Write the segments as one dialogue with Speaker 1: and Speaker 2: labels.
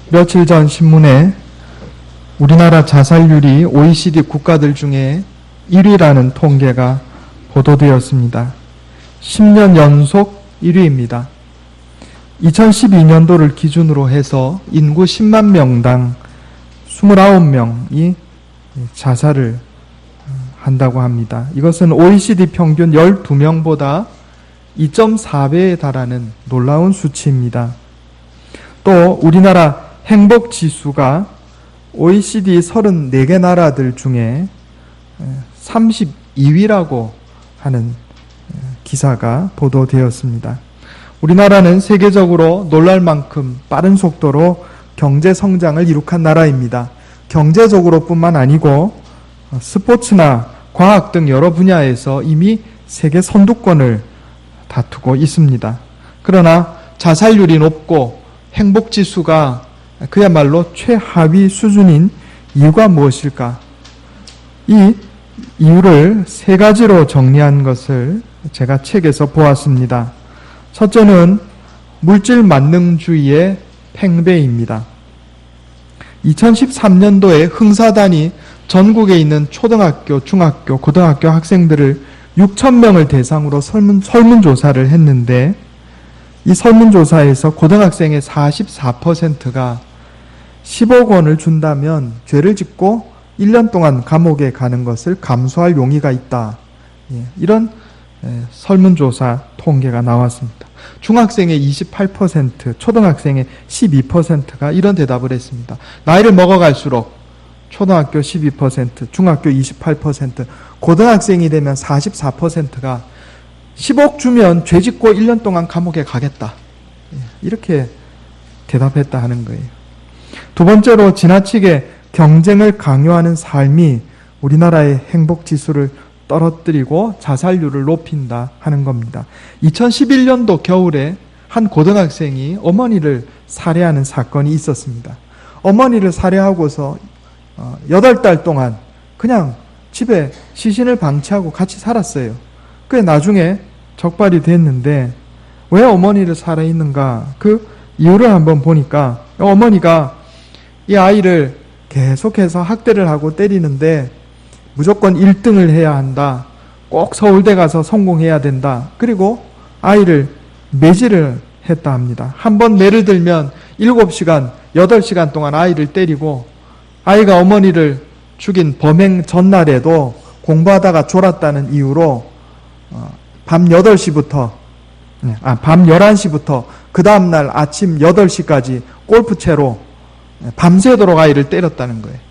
Speaker 1: 며칠 전 신문에 우리나라 자살률이 OECD 국가들 중에 1위라는 통계가 보도되었습니다. 10년 연속 1위입니다. 2012년도를 기준으로 해서 인구 10만 명당 29명이 자살을 한다고 합니다. 이것은 OECD 평균 12명보다 2.4배에 달하는 놀라운 수치입니다. 또 우리나라 행복지수가 OECD 34개 나라들 중에 32위라고 하는 기사가 보도되었습니다. 우리나라는 세계적으로 놀랄 만큼 빠른 속도로 경제 성장을 이룩한 나라입니다. 경제적으로 뿐만 아니고 스포츠나 과학 등 여러 분야에서 이미 세계 선두권을 다투고 있습니다. 그러나 자살률이 높고 행복지수가 그야말로 최하위 수준인 이유가 무엇일까? 이 이유를 세 가지로 정리한 것을 제가 책에서 보았습니다. 첫째는 물질 만능주의의 팽배입니다. 2013년도에 흥사단이 전국에 있는 초등학교, 중학교, 고등학교 학생들을 6,000명을 대상으로 설문조사를 했는데 이 설문조사에서 고등학생의 44%가 10억 원을 준다면 죄를 짓고 1년 동안 감옥에 가는 것을 감수할 용의가 있다. 이런 설문조사 통계가 나왔습니다. 중학생의 28%, 초등학생의 12%가 이런 대답을 했습니다. 나이를 먹어갈수록 초등학교 12%, 중학교 28%, 고등학생이 되면 44%가 10억 주면 죄 짓고 1년 동안 감옥에 가겠다. 이렇게 대답했다 하는 거예요. 두 번째로 지나치게 경쟁을 강요하는 삶이 우리나라의 행복지수를 떨어뜨리고 자살률을 높인다 하는 겁니다. 2011년도 겨울에 한 고등학생이 어머니를 살해하는 사건이 있었습니다. 어머니를 살해하고서 8달 동안 그냥 집에 시신을 방치하고 같이 살았어요. 그게 나중에 적발이 됐는데 왜 어머니를 살해했는가? 그 이유를 한번 보니까 어머니가 이 아이를 계속해서 학대를 하고 때리는데 무조건 1등을 해야 한다. 꼭 서울대 가서 성공해야 된다. 그리고 아이를 매질을 했다 합니다. 한번 매를 들면 7시간, 8시간 동안 아이를 때리고 아이가 어머니를 죽인 범행 전날에도 공부하다가 졸았다는 이유로 밤 11시부터 그 다음날 아침 8시까지 골프채로 밤새도록 아이를 때렸다는 거예요.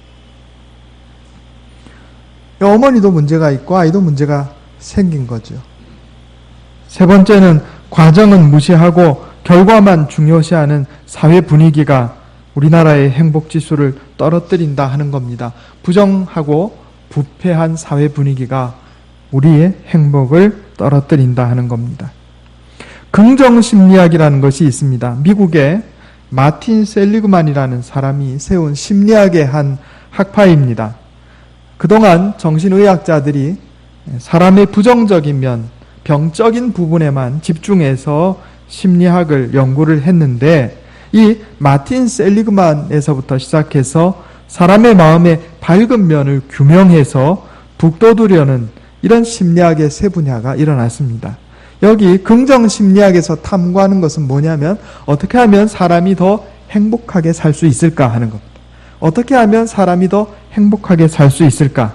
Speaker 1: 어머니도 문제가 있고 아이도 문제가 생긴 거죠. 세 번째는 과정은 무시하고 결과만 중요시하는 사회 분위기가 우리나라의 행복지수를 떨어뜨린다 하는 겁니다. 부정하고 부패한 사회 분위기가 우리의 행복을 떨어뜨린다 하는 겁니다. 긍정심리학이라는 것이 있습니다. 미국의 마틴 셀리그만이라는 사람이 세운 심리학의 한 학파입니다. 그동안 정신의학자들이 사람의 부정적인 면, 병적인 부분에만 집중해서 심리학을 연구를 했는데 이 마틴 셀리그만에서부터 시작해서 사람의 마음의 밝은 면을 규명해서 북돋우려는 이런 심리학의 세 분야가 일어났습니다. 여기 긍정심리학에서 탐구하는 것은 뭐냐면 어떻게 하면 사람이 더 행복하게 살 수 있을까 하는 겁니다. 어떻게 하면 사람이 더 행복하게 살 수 있을까?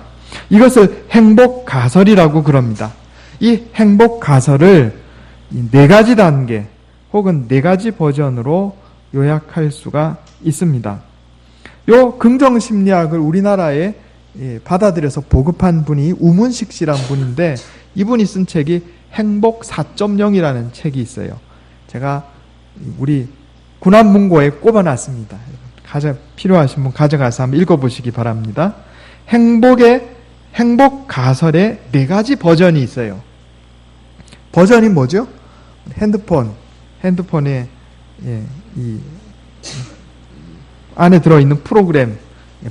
Speaker 1: 이것을 행복가설이라고 그럽니다. 이 행복가설을 4가지 단계 혹은 4가지 버전으로 요약할 수가 있습니다. 요 긍정심리학을 우리나라에 받아들여서 보급한 분이 우문식 씨란 분인데 이분이 쓴 책이 행복 4.0이라는 책이 있어요. 제가 우리 군안문고에 꼽아놨습니다. 필요하신 분 가져가서 한번 읽어보시기 바랍니다. 행복 가설의 4가지 버전이 있어요. 버전이 뭐죠? 핸드폰에 이 안에 들어있는 프로그램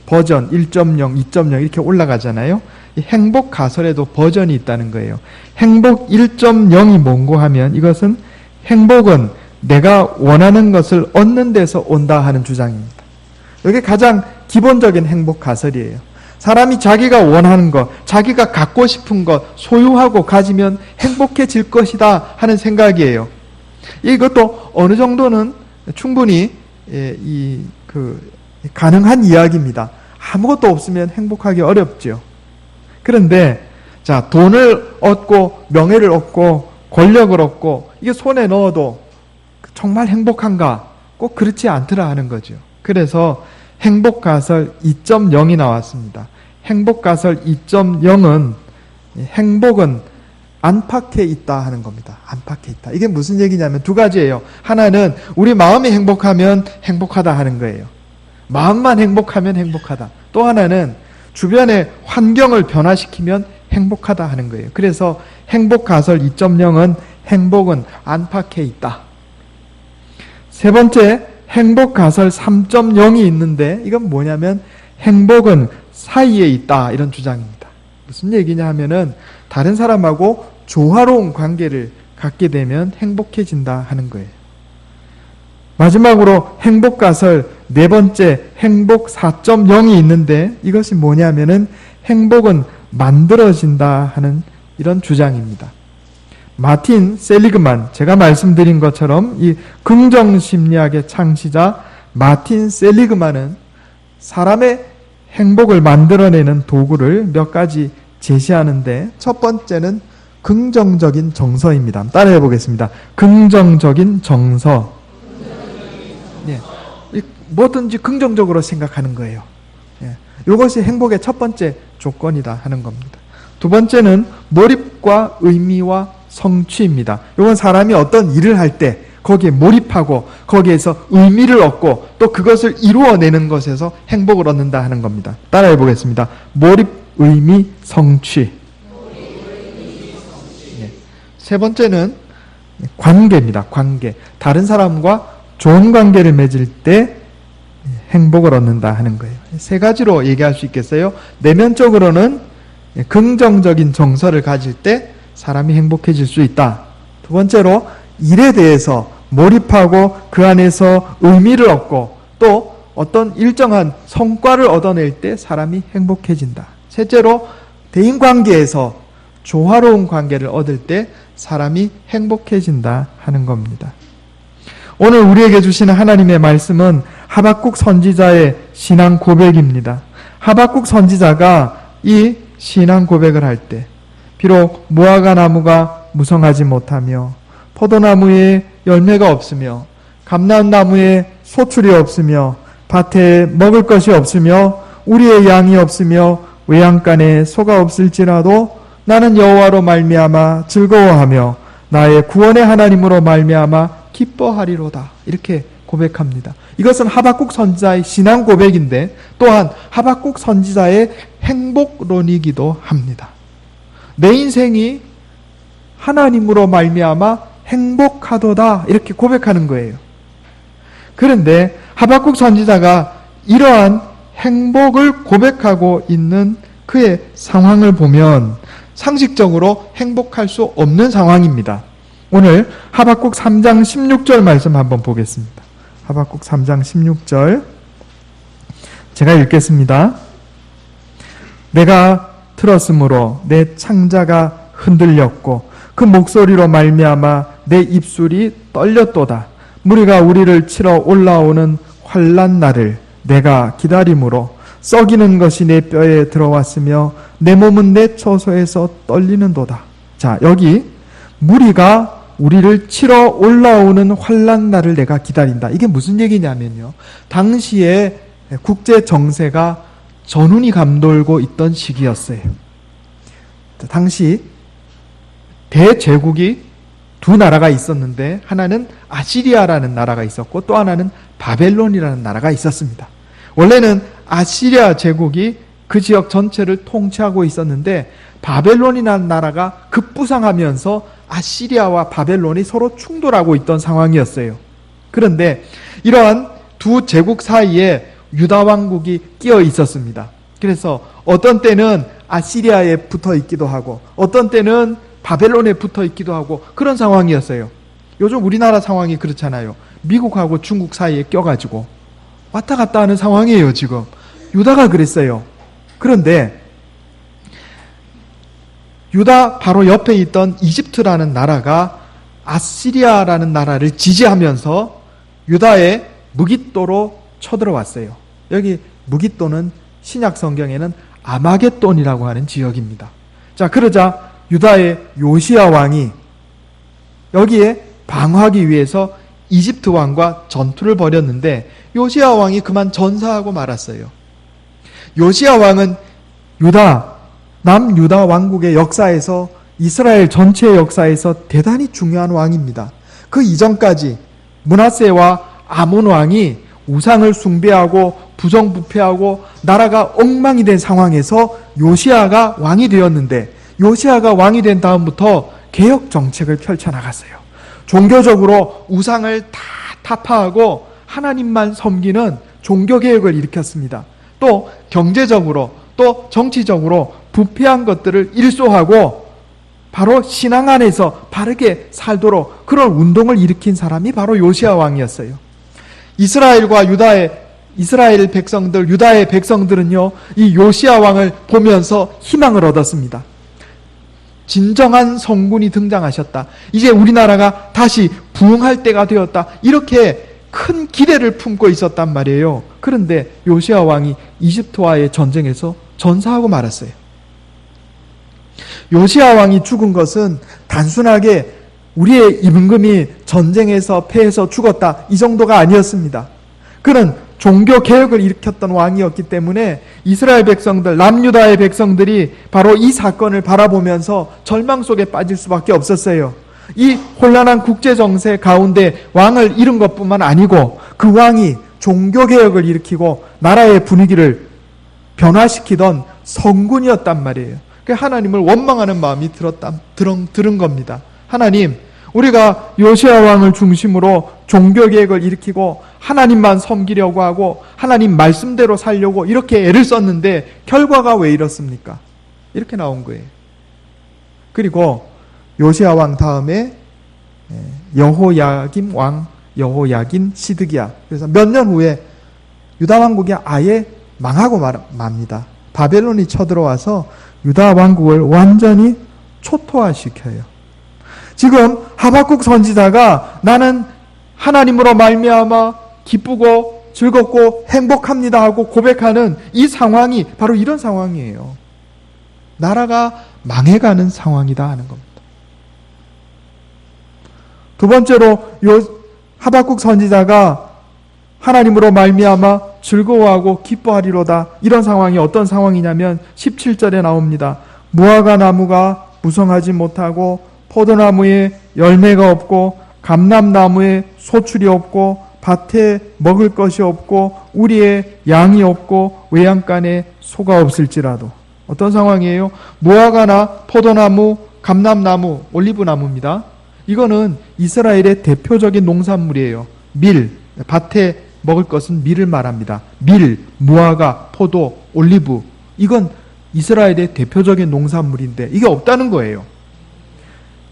Speaker 1: 버전 1.0, 2.0 이렇게 올라가잖아요. 이 행복 가설에도 버전이 있다는 거예요. 행복 1.0이 뭔고 하면 이것은 행복은 내가 원하는 것을 얻는 데서 온다 하는 주장입니다. 이게 가장 기본적인 행복 가설이에요. 사람이 자기가 원하는 것, 자기가 갖고 싶은 것, 소유하고 가지면 행복해질 것이다 하는 생각이에요. 이것도 어느 정도는 충분히 가능한 이야기입니다. 아무것도 없으면 행복하기 어렵죠. 그런데 자, 돈을 얻고 명예를 얻고 권력을 얻고 이게 손에 넣어도 정말 행복한가? 꼭 그렇지 않더라 하는 거죠. 그래서 행복가설 2.0이 나왔습니다. 행복가설 2.0은 행복은 안팎에 있다 하는 겁니다. 안팎에 있다. 이게 무슨 얘기냐면 두 가지예요. 하나는 우리 마음이 행복하면 행복하다 하는 거예요. 마음만 행복하면 행복하다. 또 하나는 주변의 환경을 변화시키면 행복하다 하는 거예요. 그래서 행복가설 2.0은 행복은 안팎에 있다. 세 번째 행복가설 3.0이 있는데 이건 뭐냐면 행복은 사이에 있다 이런 주장입니다. 무슨 얘기냐 하면은 다른 사람하고 조화로운 관계를 갖게 되면 행복해진다 하는 거예요. 마지막으로 행복가설 네 번째 행복 4.0이 있는데 이것이 뭐냐면은 행복은 만들어진다 하는 이런 주장입니다. 마틴 셀리그만, 제가 말씀드린 것처럼 이 긍정심리학의 창시자 마틴 셀리그만은 사람의 행복을 만들어내는 도구를 몇 가지 제시하는데 첫 번째는 긍정적인 정서입니다. 따라해 보겠습니다. 긍정적인 정서. 예, 뭐든지 긍정적으로 생각하는 거예요. 예, 이것이 행복의 첫 번째 조건이다 하는 겁니다. 두 번째는 몰입과 의미와 성취입니다. 이건 사람이 어떤 일을 할 때 거기에 몰입하고 거기에서 의미를 얻고 또 그것을 이루어내는 것에서 행복을 얻는다 하는 겁니다. 따라해 보겠습니다. 몰입, 의미, 성취. 네. 세 번째는 관계입니다. 관계. 다른 사람과 좋은 관계를 맺을 때 행복을 얻는다 하는 거예요. 세 가지로 얘기할 수 있겠어요. 내면적으로는 긍정적인 정서를 가질 때 사람이 행복해질 수 있다. 두 번째로 일에 대해서 몰입하고 그 안에서 의미를 얻고 또 어떤 일정한 성과를 얻어낼 때 사람이 행복해진다. 셋째로 대인관계에서 조화로운 관계를 얻을 때 사람이 행복해진다 하는 겁니다. 오늘 우리에게 주시는 하나님의 말씀은 하박국 선지자의 신앙 고백입니다. 하박국 선지자가 이 신앙 고백을 할 때 비록 무화과 나무가 무성하지 못하며 포도나무에 열매가 없으며 감람나무에 소출이 없으며 밭에 먹을 것이 없으며 우리의 양이 없으며 외양간에 소가 없을지라도 나는 여호와로 말미암아 즐거워하며 나의 구원의 하나님으로 말미암아 기뻐하리로다. 이렇게 고백합니다. 이것은 하박국 선지자의 신앙 고백인데 또한 하박국 선지자의 행복론이기도 합니다. 내 인생이 하나님으로 말미암아 행복하도다 이렇게 고백하는 거예요. 그런데 하박국 선지자가 이러한 행복을 고백하고 있는 그의 상황을 보면 상식적으로 행복할 수 없는 상황입니다. 오늘 하박국 3장 16절 말씀 한번 보겠습니다. 하박국 3장 16절 제가 읽겠습니다. 내가 들었으므로 내 창자가 흔들렸고 그 목소리로 말미암아 내 입술이 떨렸도다. 무리가 우리를 치러 올라오는 환난 날을 내가 기다림으로 썩이는 것이 내 뼈에 들어왔으며 내 몸은 내 처소에서 떨리는도다. 자, 여기 무리가 우리를 치러 올라오는 환난 날을 내가 기다린다. 이게 무슨 얘기냐면요. 당시에 국제 정세가 전운이 감돌고 있던 시기였어요. 당시 대제국이 두 나라가 있었는데 하나는 아시리아라는 나라가 있었고 또 하나는 바벨론이라는 나라가 있었습니다. 원래는 아시리아 제국이 그 지역 전체를 통치하고 있었는데 바벨론이라는 나라가 급부상하면서 아시리아와 바벨론이 서로 충돌하고 있던 상황이었어요. 그런데 이러한 두 제국 사이에 유다 왕국이 끼어 있었습니다. 그래서 어떤 때는 아시리아에 붙어 있기도 하고 어떤 때는 바벨론에 붙어 있기도 하고 그런 상황이었어요. 요즘 우리나라 상황이 그렇잖아요. 미국하고 중국 사이에 껴가지고 왔다 갔다 하는 상황이에요, 지금. 유다가 그랬어요. 그런데 유다 바로 옆에 있던 이집트라는 나라가 아시리아라는 나라를 지지하면서 유다의 무깃도로 쳐들어왔어요. 여기 무깃도는 신약 성경에는 아마겟돈이라고 하는 지역입니다. 자, 그러자 유다의 요시야 왕이 여기에 방어하기 위해서 이집트 왕과 전투를 벌였는데 요시야 왕이 그만 전사하고 말았어요. 요시야 왕은 남유다 왕국의 역사에서 이스라엘 전체의 역사에서 대단히 중요한 왕입니다. 그 이전까지 므낫세와 아몬 왕이 우상을 숭배하고 부정부패하고 나라가 엉망이 된 상황에서 요시야가 왕이 되었는데 요시야가 왕이 된 다음부터 개혁 정책을 펼쳐나갔어요. 종교적으로 우상을 다 타파하고 하나님만 섬기는 종교개혁을 일으켰습니다. 또 경제적으로 또 정치적으로 부패한 것들을 일소하고 바로 신앙 안에서 바르게 살도록 그런 운동을 일으킨 사람이 바로 요시야 왕이었어요. 이스라엘 백성들, 유다의 백성들은요, 이 요시야 왕을 보면서 희망을 얻었습니다. 진정한 성군이 등장하셨다. 이제 우리나라가 다시 부흥할 때가 되었다. 이렇게 큰 기대를 품고 있었단 말이에요. 그런데 요시야 왕이 이집트와의 전쟁에서 전사하고 말았어요. 요시야 왕이 죽은 것은 단순하게 우리의 임금이 전쟁에서 패해서 죽었다 이 정도가 아니었습니다. 그는 종교 개혁을 일으켰던 왕이었기 때문에 이스라엘 백성들, 남유다의 백성들이 바로 이 사건을 바라보면서 절망 속에 빠질 수밖에 없었어요. 이 혼란한 국제 정세 가운데 왕을 잃은 것뿐만 아니고 그 왕이 종교 개혁을 일으키고 나라의 분위기를 변화시키던 성군이었단 말이에요. 하나님을 원망하는 마음이 들은 겁니다. 하나님, 우리가 요시야 왕을 중심으로 종교개혁을 일으키고 하나님만 섬기려고 하고 하나님 말씀대로 살려고 이렇게 애를 썼는데 결과가 왜 이렇습니까? 이렇게 나온 거예요. 그리고 요시야 왕 다음에 여호야김 왕, 여호야긴 시드기야. 그래서 몇 년 후에 유다 왕국이 아예 망하고 맙니다. 바벨론이 쳐들어와서 유다 왕국을 완전히 초토화시켜요. 지금 하박국 선지자가 나는 하나님으로 말미암아 기쁘고 즐겁고 행복합니다 하고 고백하는 이 상황이 바로 이런 상황이에요. 나라가 망해가는 상황이다 하는 겁니다. 두 번째로 하박국 선지자가 하나님으로 말미암아 즐거워하고 기뻐하리로다. 이런 상황이 어떤 상황이냐면 17절에 나옵니다. 무화과 나무가 무성하지 못하고 포도나무에 열매가 없고 감람나무에 소출이 없고 밭에 먹을 것이 없고 우리에 양이 없고 외양간에 소가 없을지라도. 어떤 상황이에요? 무화과나 포도나무, 감람나무, 올리브나무입니다. 이거는 이스라엘의 대표적인 농산물이에요. 밀, 밭에 먹을 것은 밀을 말합니다. 밀, 무화과, 포도, 올리브. 이건 이스라엘의 대표적인 농산물인데 이게 없다는 거예요.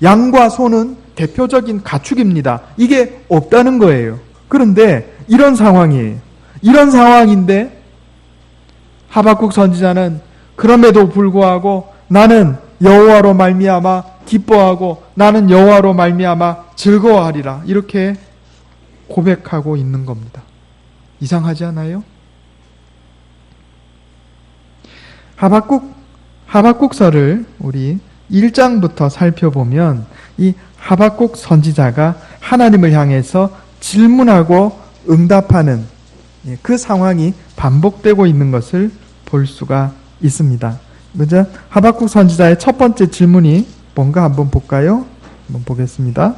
Speaker 1: 양과 소는 대표적인 가축입니다. 이게 없다는 거예요. 그런데 이런 상황이에요. 이런 상황인데 하박국 선지자는 그럼에도 불구하고 나는 여호와로 말미암아 기뻐하고 나는 여호와로 말미암아 즐거워하리라. 이렇게 고백하고 있는 겁니다. 이상하지 않아요? 하박국서를 우리 1장부터 살펴보면 이 하박국 선지자가 하나님을 향해서 질문하고 응답하는 그 상황이 반복되고 있는 것을 볼 수가 있습니다. 먼저 하박국 선지자의 첫 번째 질문이 뭔가 한번 볼까요? 한번 보겠습니다.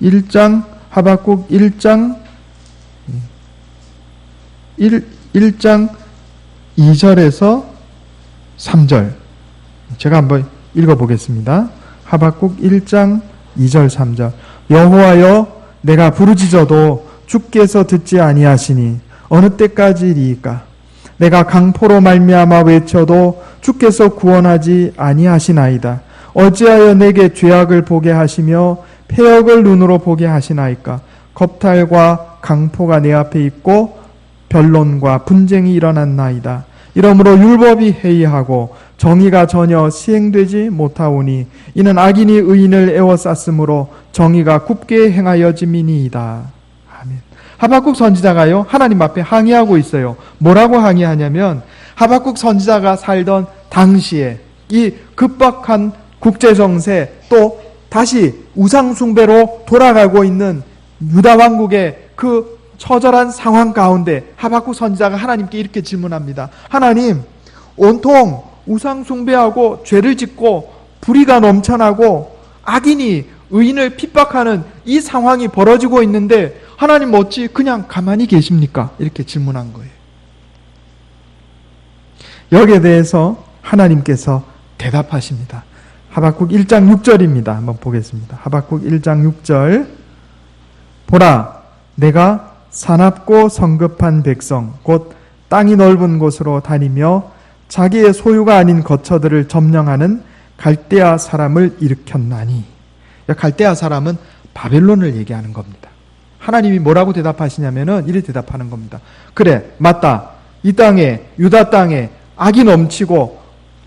Speaker 1: 1장 하박국 1장 1장 2절에서 3절 제가 한번 읽어보겠습니다. 하박국 1장 2절 3절 여호와여 내가 부르짖어도 주께서 듣지 아니하시니 어느 때까지리이까 내가 강포로 말미암아 외쳐도 주께서 구원하지 아니하시나이다. 어찌하여 내게 죄악을 보게 하시며 폐역을 눈으로 보게 하시나이까. 겁탈과 강포가 내 앞에 있고 변론과 분쟁이 일어났나이다. 이러므로 율법이 해이하고 정의가 전혀 시행되지 못하오니 이는 악인이 의인을 에워쌌으므로 정의가 굽게 행하여짐이니이다. 아멘. 하박국 선지자가요, 하나님 앞에 항의하고 있어요. 뭐라고 항의하냐면, 하박국 선지자가 살던 당시에 이 급박한 국제정세, 또 다시 우상숭배로 돌아가고 있는 유다 왕국의 그 처절한 상황 가운데 하박국 선지자가 하나님께 이렇게 질문합니다. 하나님, 온통 우상숭배하고 죄를 짓고 불의가 넘쳐나고 악인이 의인을 핍박하는 이 상황이 벌어지고 있는데 하나님 어찌 그냥 가만히 계십니까? 이렇게 질문한 거예요. 여기에 대해서 하나님께서 대답하십니다. 하박국 1장 6절입니다. 한번 보겠습니다. 하박국 1장 6절. 보라, 내가 사납고 성급한 백성, 곧 땅이 넓은 곳으로 다니며 자기의 소유가 아닌 거처들을 점령하는 갈대아 사람을 일으켰나니. 갈대아 사람은 바벨론을 얘기하는 겁니다. 하나님이 뭐라고 대답하시냐면은 이렇게 대답하는 겁니다. 그래, 맞다. 이 땅에, 유다 땅에 악이 넘치고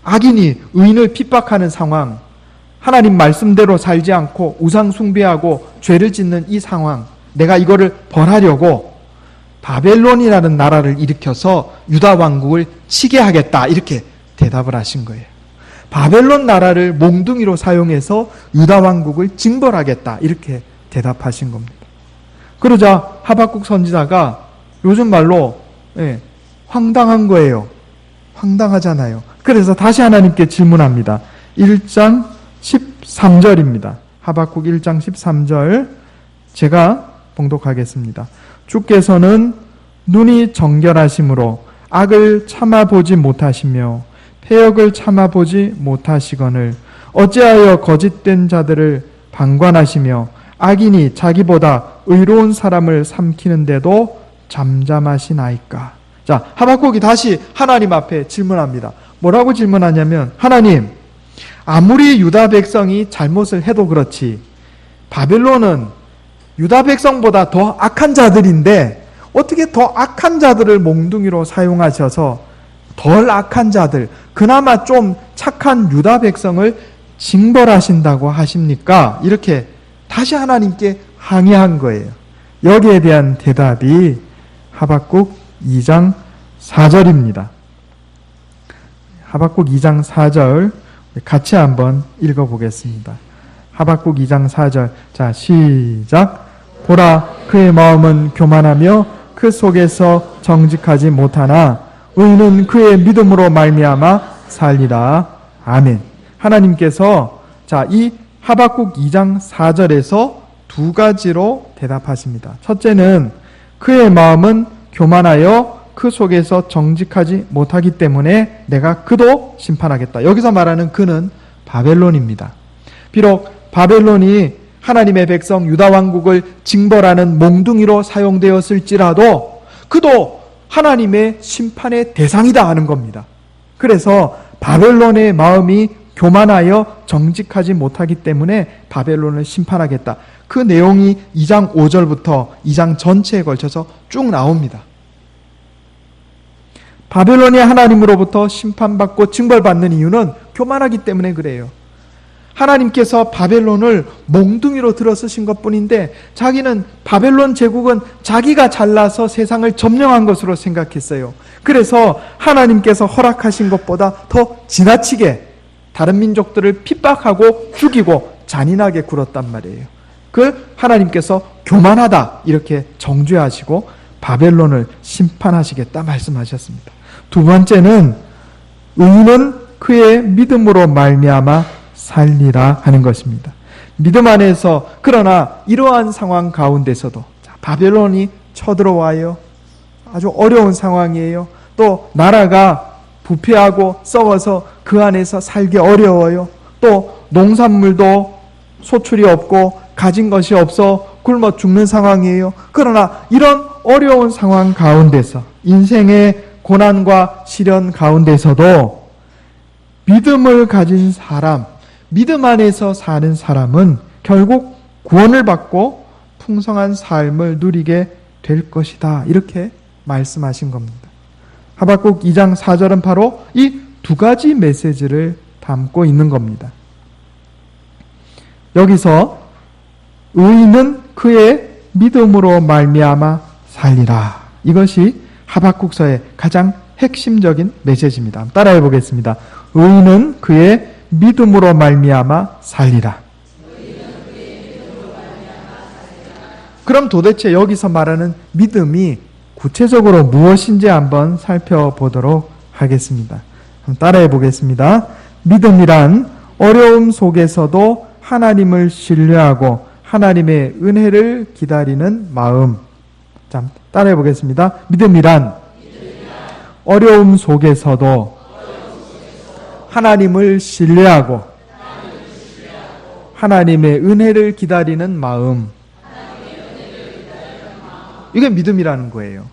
Speaker 1: 악인이 의인을 핍박하는 상황, 하나님 말씀대로 살지 않고 우상 숭배하고 죄를 짓는 이 상황, 내가 이거를 벌하려고 바벨론이라는 나라를 일으켜서 유다 왕국을 치게 하겠다. 이렇게 대답을 하신 거예요. 바벨론 나라를 몽둥이로 사용해서 유다 왕국을 징벌하겠다. 이렇게 대답하신 겁니다. 그러자 하박국 선지자가 요즘 말로 황당한 거예요. 황당하잖아요. 그래서 다시 하나님께 질문합니다. 1장 13절입니다. 하박국 1장 13절 제가 봉독하겠습니다. 주께서는 눈이 정결하심으로 악을 참아보지 못하시며 패역을 참아보지 못하시거늘 어찌하여 거짓된 자들을 방관하시며 악인이 자기보다 의로운 사람을 삼키는데도 잠잠하시나이까. 자, 하박국이 다시 하나님 앞에 질문합니다. 뭐라고 질문하냐면, 하나님, 아무리 유다 백성이 잘못을 해도 그렇지 바벨론은 유다 백성보다 더 악한 자들인데 어떻게 더 악한 자들을 몽둥이로 사용하셔서 덜 악한 자들, 그나마 좀 착한 유다 백성을 징벌하신다고 하십니까? 이렇게 다시 하나님께 항의한 거예요. 여기에 대한 대답이 하박국 2장 4절입니다. 하박국 2장 4절 같이 한번 읽어보겠습니다. 하박국 2장 4절. 자, 시작. 보라, 그의 마음은 교만하며 그 속에서 정직하지 못하나 의인은 그의 믿음으로 말미암아 살리라. 아멘. 하나님께서 이 하박국 2장 4절에서 두 가지로 대답하십니다. 첫째는 그의 마음은 교만하여 그 속에서 정직하지 못하기 때문에 내가 그도 심판하겠다. 여기서 말하는 그는 바벨론입니다. 비록 바벨론이 하나님의 백성 유다 왕국을 징벌하는 몽둥이로 사용되었을지라도 그도 하나님의 심판의 대상이다 하는 겁니다. 그래서 바벨론의 마음이 교만하여 정직하지 못하기 때문에 바벨론을 심판하겠다. 그 내용이 2장 5절부터 2장 전체에 걸쳐서 쭉 나옵니다. 바벨론이 하나님으로부터 심판받고 징벌받는 이유는 교만하기 때문에 그래요. 하나님께서 바벨론을 몽둥이로 들어쓰신 것뿐인데 자기는 바벨론 제국은 자기가 잘나서 세상을 점령한 것으로 생각했어요. 그래서 하나님께서 허락하신 것보다 더 지나치게 다른 민족들을 핍박하고 죽이고 잔인하게 굴었단 말이에요. 그 하나님께서 교만하다 이렇게 정죄하시고 바벨론을 심판하시겠다 말씀하셨습니다. 두 번째는 의인은 그의 믿음으로 말미암아 살리라 하는 것입니다. 믿음 안에서, 그러나 이러한 상황 가운데서도 바벨론이 쳐들어와요. 아주 어려운 상황이에요. 또 나라가 부패하고 썩어서 그 안에서 살기 어려워요. 또 농산물도 소출이 없고 가진 것이 없어 굶어 죽는 상황이에요. 그러나 이런 어려운 상황 가운데서, 인생의 고난과 시련 가운데서도 믿음을 가진 사람, 믿음 안에서 사는 사람은 결국 구원을 받고 풍성한 삶을 누리게 될 것이다. 이렇게 말씀하신 겁니다. 하박국 2장 4절은 바로 이 두 가지 메시지를 담고 있는 겁니다. 여기서 의인은 그의 믿음으로 말미암아 살리라. 이것이 하박국서의 가장 핵심적인 메시지입니다. 따라해 보겠습니다. 의인은 그의 믿음으로 말미암아 살리라. 그럼 도대체 여기서 말하는 믿음이 구체적으로 무엇인지 한번 살펴보도록 하겠습니다. 한번 따라해 보겠습니다. 믿음이란 어려움 속에서도 하나님을 신뢰하고 하나님의 은혜를 기다리는 마음. 자, 따라해 보겠습니다. 믿음이란 어려움 속에서도 하나님을 신뢰하고 하나님의 은혜를 기다리는 마음. 이게 믿음이라는 거예요.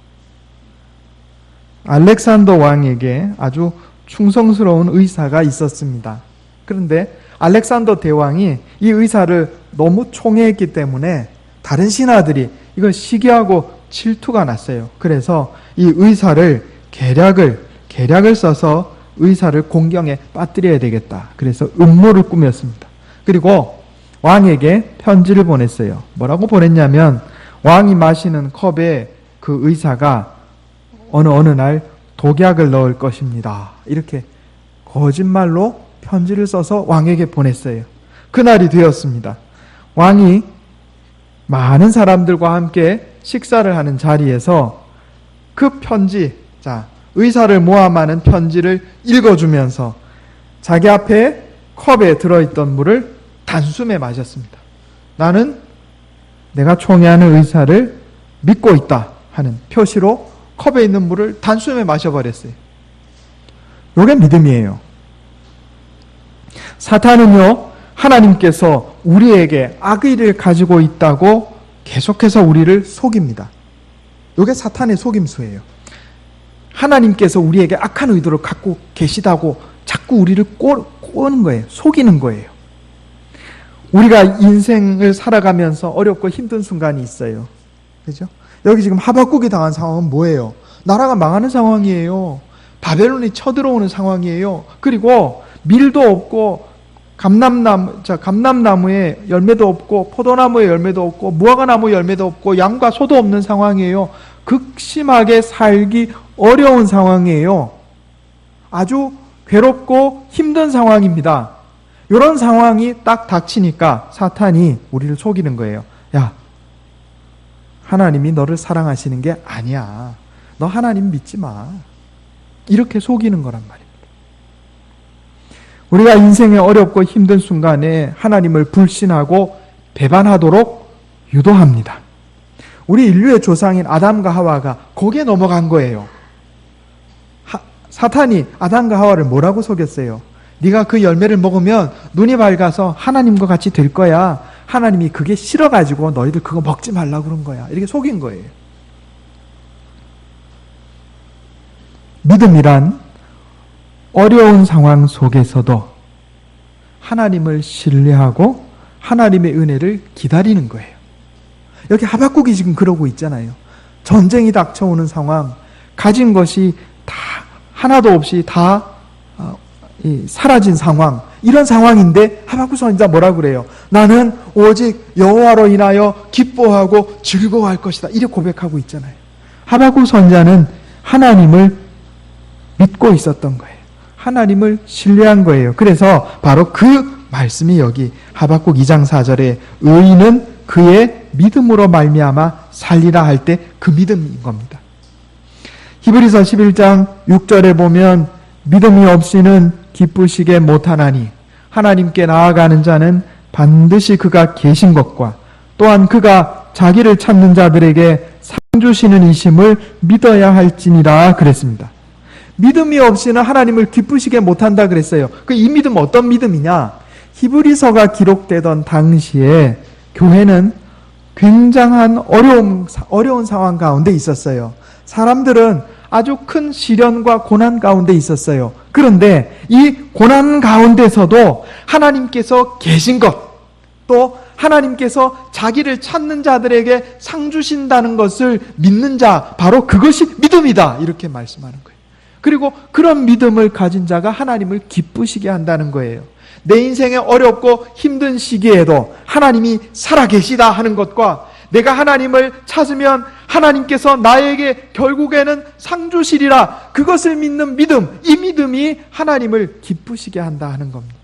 Speaker 1: 알렉산더 왕에게 아주 충성스러운 의사가 있었습니다. 그런데 알렉산더 대왕이 이 의사를 너무 총애했기 때문에 다른 신하들이 이걸 시기하고 질투가 났어요. 그래서 이 의사를 계략을 써서 의사를 공경에 빠뜨려야 되겠다. 그래서 음모를 꾸몄습니다. 그리고 왕에게 편지를 보냈어요. 뭐라고 보냈냐면 왕이 마시는 컵에 그 의사가 어느 날 독약을 넣을 것입니다. 이렇게 거짓말로 편지를 써서 왕에게 보냈어요. 그날이 되었습니다. 왕이 많은 사람들과 함께 식사를 하는 자리에서 그 편지, 의사를 모함하는 편지를 읽어주면서 자기 앞에 컵에 들어있던 물을 단숨에 마셨습니다. 나는 내가 총애하는 의사를 믿고 있다 하는 표시로 컵에 있는 물을 단숨에 마셔버렸어요. 이게 믿음이에요. 사탄은요, 하나님께서 우리에게 악의를 가지고 있다고 계속해서 우리를 속입니다. 이게 사탄의 속임수예요. 하나님께서 우리에게 악한 의도를 갖고 계시다고 자꾸 우리를 꼬는 거예요. 속이는 거예요. 우리가 인생을 살아가면서 어렵고 힘든 순간이 있어요. 그죠? 여기 지금 하박국이 당한 상황은 뭐예요? 나라가 망하는 상황이에요. 바벨론이 쳐들어오는 상황이에요. 그리고 밀도 없고 감람나무에 열매도 없고 포도나무에 열매도 없고 무화과나무 열매도 없고 양과 소도 없는 상황이에요. 극심하게 살기 어려운 상황이에요. 아주 괴롭고 힘든 상황입니다. 이런 상황이 딱 닥치니까 사탄이 우리를 속이는 거예요. 야, 하나님이 너를 사랑하시는 게 아니야. 너 하나님 믿지 마. 이렇게 속이는 거란 말입니다. 우리가 인생의 어렵고 힘든 순간에 하나님을 불신하고 배반하도록 유도합니다. 우리 인류의 조상인 아담과 하와가 거기에 넘어간 거예요. 사탄이 아담과 하와를 뭐라고 속였어요? 네가 그 열매를 먹으면 눈이 밝아서 하나님과 같이 될 거야. 하나님이 그게 싫어가지고 너희들 그거 먹지 말라고 그런 거야. 이렇게 속인 거예요. 믿음이란 어려운 상황 속에서도 하나님을 신뢰하고 하나님의 은혜를 기다리는 거예요. 여기 하박국이 지금 그러고 있잖아요. 전쟁이 닥쳐오는 상황, 가진 것이 다 하나도 없이 다 사라진 상황, 이런 상황인데 하박국 선지자 뭐라고 그래요? 나는 오직 여호와로 인하여 기뻐하고 즐거워할 것이다. 이렇게 고백하고 있잖아요. 하박국 선지자는 하나님을 믿고 있었던 거예요. 하나님을 신뢰한 거예요. 그래서 바로 그 말씀이 여기 하박국 2장 4절에 의인은 그의 믿음으로 말미암아 살리라 할 때 그 믿음인 겁니다. 히브리서 11장 6절에 보면 믿음이 없이는 기쁘시게 못하나니 하나님께 나아가는 자는 반드시 그가 계신 것과 또한 그가 자기를 찾는 자들에게 상 주시는 이심을 믿어야 할지니라 그랬습니다. 믿음이 없이는 하나님을 기쁘시게 못한다 그랬어요. 이 믿음 어떤 믿음이냐? 히브리서가 기록되던 당시에 교회는 굉장한 어려운 상황 가운데 있었어요. 사람들은 아주 큰 시련과 고난 가운데 있었어요. 그런데 이 고난 가운데서도 하나님께서 계신 것, 또 하나님께서 자기를 찾는 자들에게 상 주신다는 것을 믿는 자, 바로 그것이 믿음이다. 이렇게 말씀하는 거예요. 그리고 그런 믿음을 가진 자가 하나님을 기쁘시게 한다는 거예요. 내 인생의 어렵고 힘든 시기에도 하나님이 살아계시다 하는 것과 내가 하나님을 찾으면 하나님께서 나에게 결국에는 상 주시리라, 그것을 믿는 믿음, 이 믿음이 하나님을 기쁘시게 한다 하는 겁니다.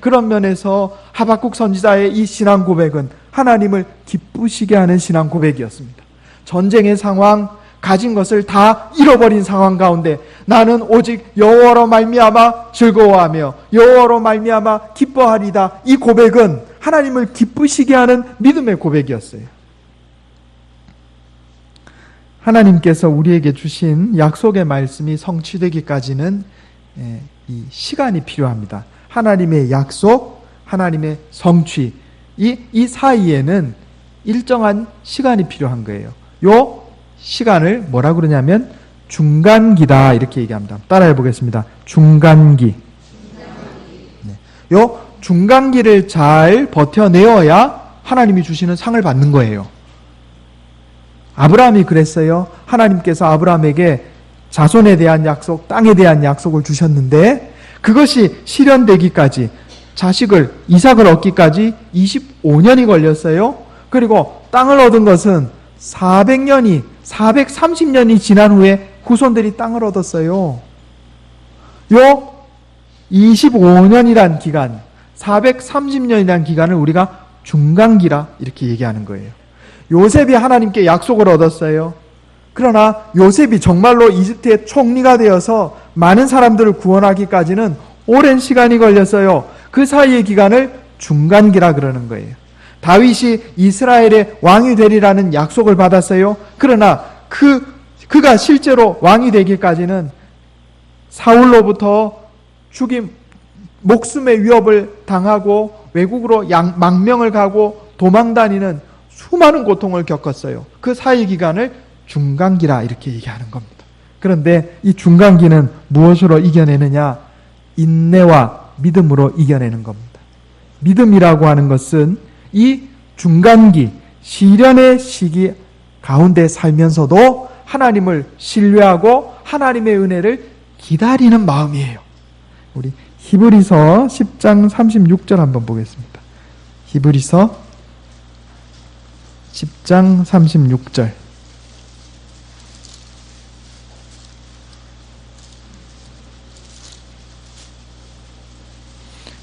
Speaker 1: 그런 면에서 하박국 선지자의 이 신앙 고백은 하나님을 기쁘시게 하는 신앙 고백이었습니다. 전쟁의 상황, 가진 것을 다 잃어버린 상황 가운데 나는 오직 여호와로 말미암아 즐거워하며 여호와로 말미암아 기뻐하리다, 이 고백은 하나님을 기쁘시게 하는 믿음의 고백이었어요. 하나님께서 우리에게 주신 약속의 말씀이 성취되기까지는 이 시간이 필요합니다. 하나님의 약속, 하나님의 성취, 이 사이에는 일정한 시간이 필요한 거예요. 요 시간을 뭐라 그러냐면 중간기다, 이렇게 얘기합니다. 따라해 보겠습니다. 중간기. 요 중간기를 잘 버텨내어야 하나님이 주시는 상을 받는 거예요. 아브라함이 그랬어요. 하나님께서 아브라함에게 자손에 대한 약속, 땅에 대한 약속을 주셨는데 그것이 실현되기까지, 자식을, 이삭을 얻기까지 25년이 걸렸어요. 그리고 땅을 얻은 것은 430년이 지난 후에 후손들이 땅을 얻었어요. 요 25년이란 기간, 430년이란 기간을 우리가 중간기라 이렇게 얘기하는 거예요. 요셉이 하나님께 약속을 얻었어요. 그러나 요셉이 정말로 이집트의 총리가 되어서 많은 사람들을 구원하기까지는 오랜 시간이 걸렸어요. 그 사이의 기간을 중간기라 그러는 거예요. 다윗이 이스라엘의 왕이 되리라는 약속을 받았어요. 그러나 그가 실제로 왕이 되기까지는 사울로부터 죽임, 목숨의 위협을 당하고 외국으로 망명을 가고 도망다니는 수많은 고통을 겪었어요. 그 사이 기간을 중간기라 이렇게 얘기하는 겁니다. 그런데 이 중간기는 무엇으로 이겨내느냐? 인내와 믿음으로 이겨내는 겁니다. 믿음이라고 하는 것은 이 중간기, 시련의 시기 가운데 살면서도 하나님을 신뢰하고 하나님의 은혜를 기다리는 마음이에요. 우리 히브리서 10장 36절 한번 보겠습니다. 히브리서 10장 36절.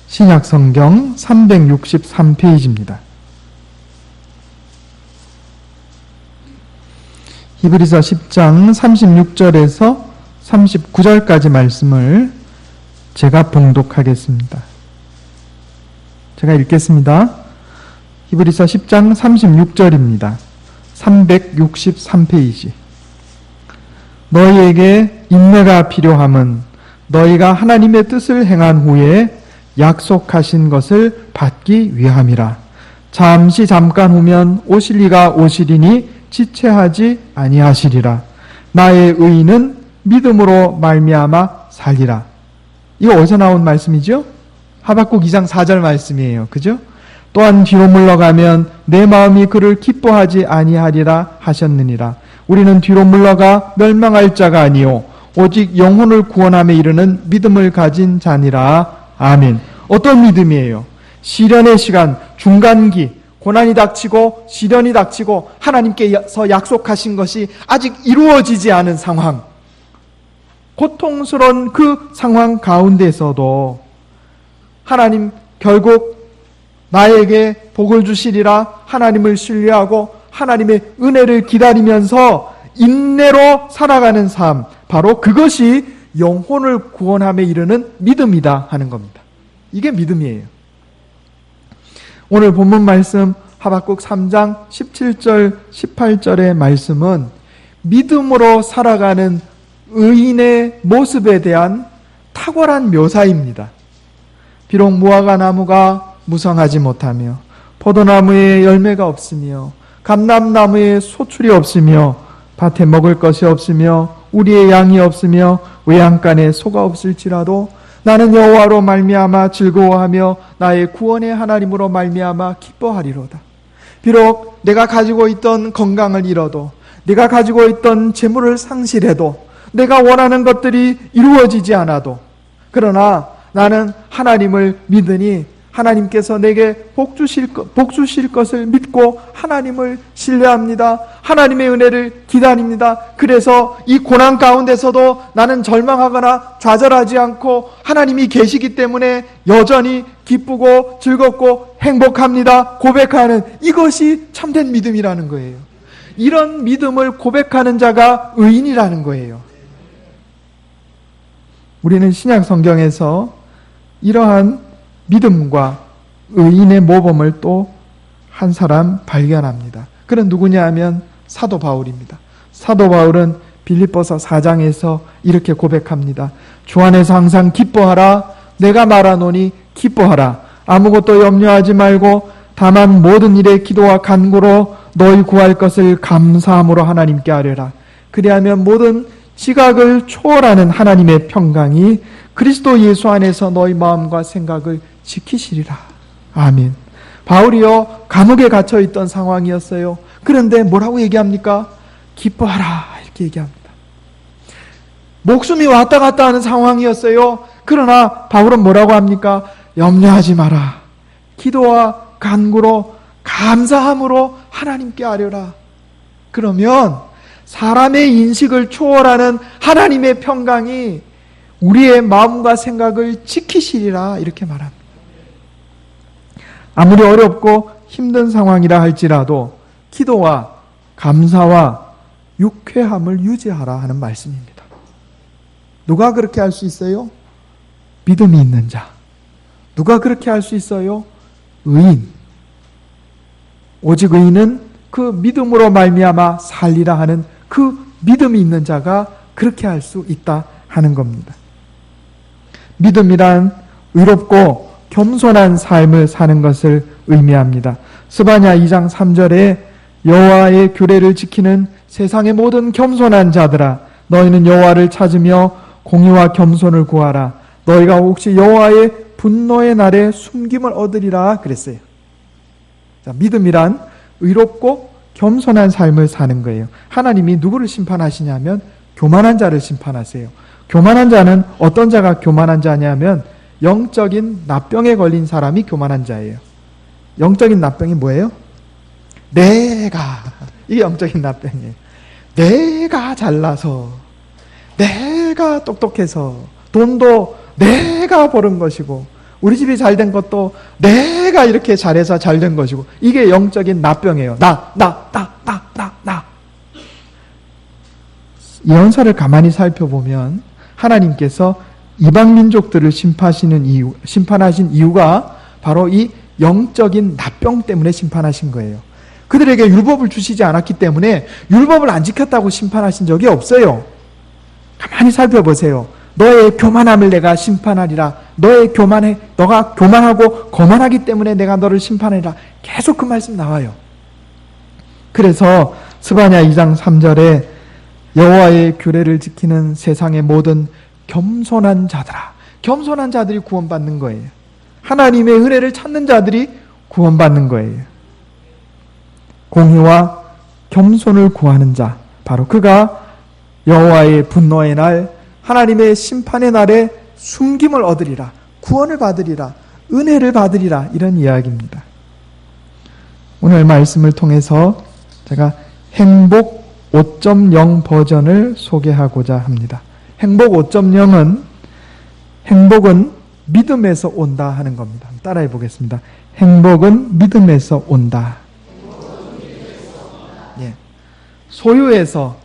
Speaker 1: 신약성경 363페이지입니다. 히브리서 10장 36절에서 39절까지 말씀을 제가 봉독하겠습니다. 제가 읽겠습니다. 히브리서 10장 36절입니다. 363페이지. 너희에게 인내가 필요함은 너희가 하나님의 뜻을 행한 후에 약속하신 것을 받기 위함이라. 잠깐 후면 오실 이가 오시리니 지체하지 아니하시리라. 나의 의인은 믿음으로 말미암아 살리라. 이거 어디서 나온 말씀이죠? 하박국 2장 4절 말씀이에요. 그죠? 또한 뒤로 물러가면 내 마음이 그를 기뻐하지 아니하리라 하셨느니라. 우리는 뒤로 물러가 멸망할 자가 아니요 오직 영혼을 구원함에 이르는 믿음을 가진 자니라. 아멘. 어떤 믿음이에요? 시련의 시간, 중간기, 고난이 닥치고 시련이 닥치고 하나님께서 약속하신 것이 아직 이루어지지 않은 상황, 고통스러운 그 상황 가운데서도 하나님 결국 나에게 복을 주시리라 하나님을 신뢰하고 하나님의 은혜를 기다리면서 인내로 살아가는 삶, 바로 그것이 영혼을 구원함에 이르는 믿음이다 하는 겁니다. 이게 믿음이에요. 오늘 본문 말씀 하박국 3장 17절 18절의 말씀은 믿음으로 살아가는 의인의 모습에 대한 탁월한 묘사입니다. 비록 무화과 나무가 무성하지 못하며 포도나무에 열매가 없으며 감람나무에 소출이 없으며 밭에 먹을 것이 없으며 우리의 양이 없으며 외양간에 소가 없을지라도 나는 여호와로 말미암아 즐거워하며 나의 구원의 하나님으로 말미암아 기뻐하리로다. 비록 내가 가지고 있던 건강을 잃어도, 내가 가지고 있던 재물을 상실해도, 내가 원하는 것들이 이루어지지 않아도, 그러나 나는 하나님을 믿으니 하나님께서 내게 복 주실 것을 믿고 하나님을 신뢰합니다. 하나님의 은혜를 기다립니다. 그래서 이 고난 가운데서도 나는 절망하거나 좌절하지 않고 하나님이 계시기 때문에 여전히 기쁘고 즐겁고 행복합니다. 고백하는, 이것이 참된 믿음이라는 거예요. 이런 믿음을 고백하는 자가 의인이라는 거예요. 우리는 신약 성경에서 이러한 믿음과 의인의 모범을 또 한 사람 발견합니다. 그는 누구냐 하면 사도 바울입니다. 사도 바울은 빌립보서 4장에서 이렇게 고백합니다. 주 안에서 항상 기뻐하라. 내가 말하노니 기뻐하라. 아무것도 염려하지 말고 다만 모든 일에 기도와 간구로 너희 구할 것을 감사함으로 하나님께 아뢰라. 그리하면 모든 지각을 초월하는 하나님의 평강이 그리스도 예수 안에서 너희 마음과 생각을 지키시리라. 아멘. 바울이요, 감옥에 갇혀 있던 상황이었어요. 그런데 뭐라고 얘기합니까? 기뻐하라, 이렇게 얘기합니다. 목숨이 왔다 갔다 하는 상황이었어요. 그러나 바울은 뭐라고 합니까? 염려하지 마라. 기도와 간구로 감사함으로 하나님께 아뢰라. 그러면 사람의 인식을 초월하는 하나님의 평강이 우리의 마음과 생각을 지키시리라, 이렇게 말합니다. 아무리 어렵고 힘든 상황이라 할지라도 기도와 감사와 유쾌함을 유지하라 하는 말씀입니다. 누가 그렇게 할 수 있어요? 믿음이 있는 자. 누가 그렇게 할 수 있어요? 의인. 오직 의인은 그 믿음으로 말미암아 살리라 하는 그 믿음이 있는 자가 그렇게 할 수 있다 하는 겁니다. 믿음이란 의롭고 겸손한 삶을 사는 것을 의미합니다. 스바냐 2장 3절에 여호와의 규례를 지키는 세상의 모든 겸손한 자들아, 너희는 여호와를 찾으며 공의와 겸손을 구하라. 너희가 혹시 여호와의 분노의 날에 숨김을 얻으리라 그랬어요. 자, 믿음이란 의롭고 겸손한 삶을 사는 거예요. 하나님이 누구를 심판하시냐면 교만한 자를 심판하세요. 교만한 자는 어떤 자가 교만한 자냐면 영적인 납병에 걸린 사람이 교만한 자예요. 영적인 납병이 뭐예요? 이게 영적인 납병이에요. 내가 잘나서, 내가 똑똑해서, 돈도 내가 버는 것이고, 우리 집이 잘 된 것도 내가 이렇게 잘해서 잘 된 것이고, 이게 영적인 납병이에요. 나. 예언서를 가만히 살펴보면 하나님께서 이방 민족들을 심판하신 이유가 바로 이 영적인 납병 때문에 심판하신 거예요. 그들에게 율법을 주시지 않았기 때문에 율법을 안 지켰다고 심판하신 적이 없어요. 가만히 살펴보세요. 너의 교만함을 내가 심판하리라. 너가 교만하고 거만하기 때문에 내가 너를 심판하리라. 계속 그 말씀 나와요. 그래서 스바냐 2장 3절에 여호와의 규례를 지키는 세상의 모든 겸손한 자들아. 겸손한 자들이 구원받는 거예요. 하나님의 은혜를 찾는 자들이 구원받는 거예요. 공의와 겸손을 구하는 자, 바로 그가 여호와의 분노의 날, 하나님의 심판의 날에 숨김을 얻으리라, 구원을 받으리라, 은혜를 받으리라, 이런 이야기입니다. 오늘 말씀을 통해서 제가 행복 5.0 버전을 소개하고자 합니다. 행복 5.0은 행복은 믿음에서 온다 하는 겁니다. 따라해 보겠습니다. 행복은 믿음에서 온다. 예. 소유에서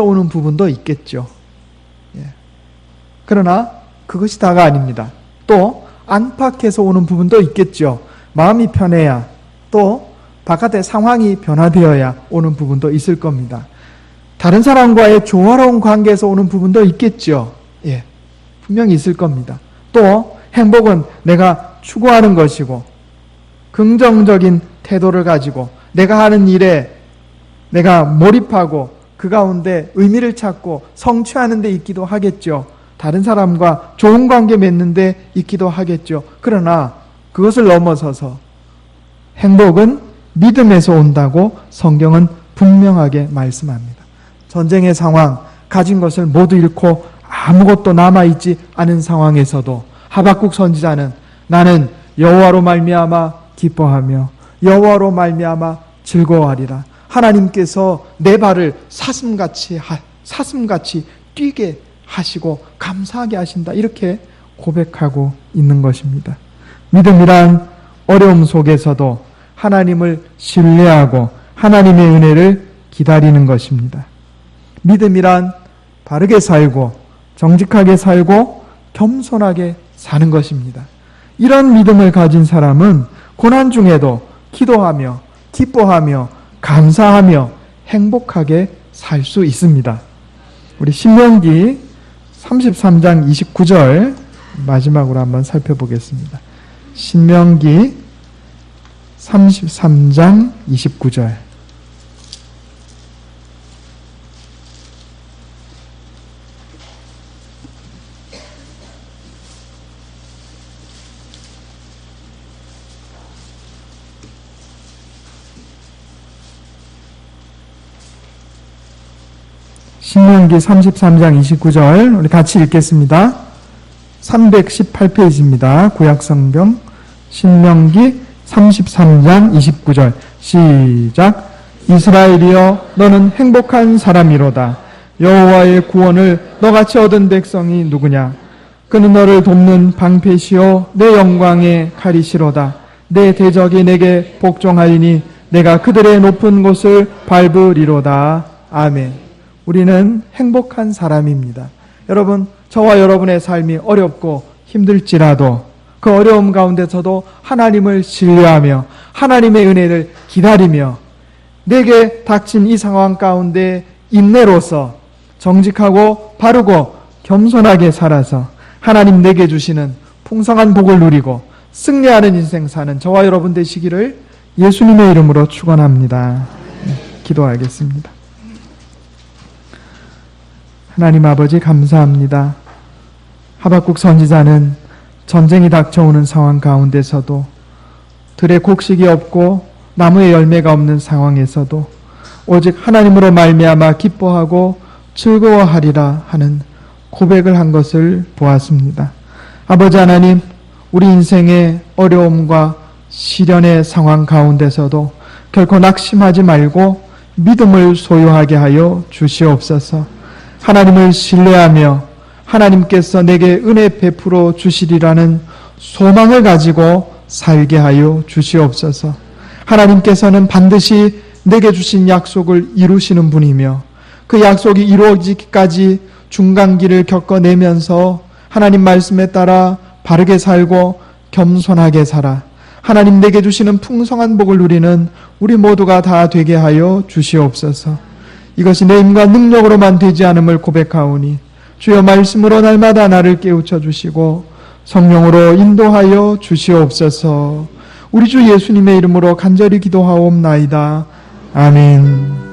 Speaker 1: 오는 부분도 있겠죠. 예. 그러나 그것이 다가 아닙니다. 또 안팎에서 오는 부분도 있겠죠. 마음이 편해야, 또 바깥의 상황이 변화되어야 오는 부분도 있을 겁니다. 다른 사람과의 조화로운 관계에서 오는 부분도 있겠죠. 예, 분명히 있을 겁니다. 또 행복은 내가 추구하는 것이고, 긍정적인 태도를 가지고 내가 하는 일에 내가 몰입하고 그 가운데 의미를 찾고 성취하는 데 있기도 하겠죠. 다른 사람과 좋은 관계 맺는데 있기도 하겠죠. 그러나 그것을 넘어서서 행복은 믿음에서 온다고 성경은 분명하게 말씀합니다. 전쟁의 상황, 가진 것을 모두 잃고 아무것도 남아있지 않은 상황에서도 하박국 선지자는 나는 여호와로 말미암아 기뻐하며 여호와로 말미암아 즐거워하리라. 하나님께서 내 발을 사슴같이 뛰게 하시고 감사하게 하신다. 이렇게 고백하고 있는 것입니다. 믿음이란 어려움 속에서도 하나님을 신뢰하고 하나님의 은혜를 기다리는 것입니다. 믿음이란 바르게 살고 정직하게 살고 겸손하게 사는 것입니다. 이런 믿음을 가진 사람은 고난 중에도 기도하며 기뻐하며 감사하며 행복하게 살 수 있습니다. 우리 신명기 33장 29절 마지막으로 한번 살펴보겠습니다. 신명기 33장 29절. 신명기 33장 29절 우리 같이 읽겠습니다. 318페이지입니다. 구약성경 신명기 33장 29절 시작. 이스라엘이여 너는 행복한 사람이로다. 여호와의 구원을 너같이 얻은 백성이 누구냐. 그는 너를 돕는 방패시요 내 영광의 칼이시로다. 내 대적이 내게 복종하리니 내가 그들의 높은 곳을 밟으리로다. 아멘. 우리는 행복한 사람입니다. 여러분, 저와 여러분의 삶이 어렵고 힘들지라도 그 어려움 가운데서도 하나님을 신뢰하며 하나님의 은혜를 기다리며 내게 닥친 이 상황 가운데 인내로서 정직하고 바르고 겸손하게 살아서 하나님 내게 주시는 풍성한 복을 누리고 승리하는 인생 사는 저와 여러분 되시기를 예수님의 이름으로 축원합니다. 기도하겠습니다. 하나님 아버지 감사합니다. 하박국 선지자는 전쟁이 닥쳐오는 상황 가운데서도 들에 곡식이 없고 나무에 열매가 없는 상황에서도 오직 하나님으로 말미암아 기뻐하고 즐거워하리라 하는 고백을 한 것을 보았습니다. 아버지 하나님, 우리 인생의 어려움과 시련의 상황 가운데서도 결코 낙심하지 말고 믿음을 소유하게 하여 주시옵소서. 하나님을 신뢰하며 하나님께서 내게 은혜 베풀어 주시리라는 소망을 가지고 살게 하여 주시옵소서. 하나님께서는 반드시 내게 주신 약속을 이루시는 분이며 그 약속이 이루어지기까지 중간기를 겪어내면서 하나님 말씀에 따라 바르게 살고 겸손하게 살아 하나님 내게 주시는 풍성한 복을 누리는 우리 모두가 다 되게 하여 주시옵소서. 이것이 내 힘과 능력으로만 되지 않음을 고백하오니 주여 말씀으로 날마다 나를 깨우쳐 주시고 성령으로 인도하여 주시옵소서. 우리 주 예수님의 이름으로 간절히 기도하옵나이다. 아멘.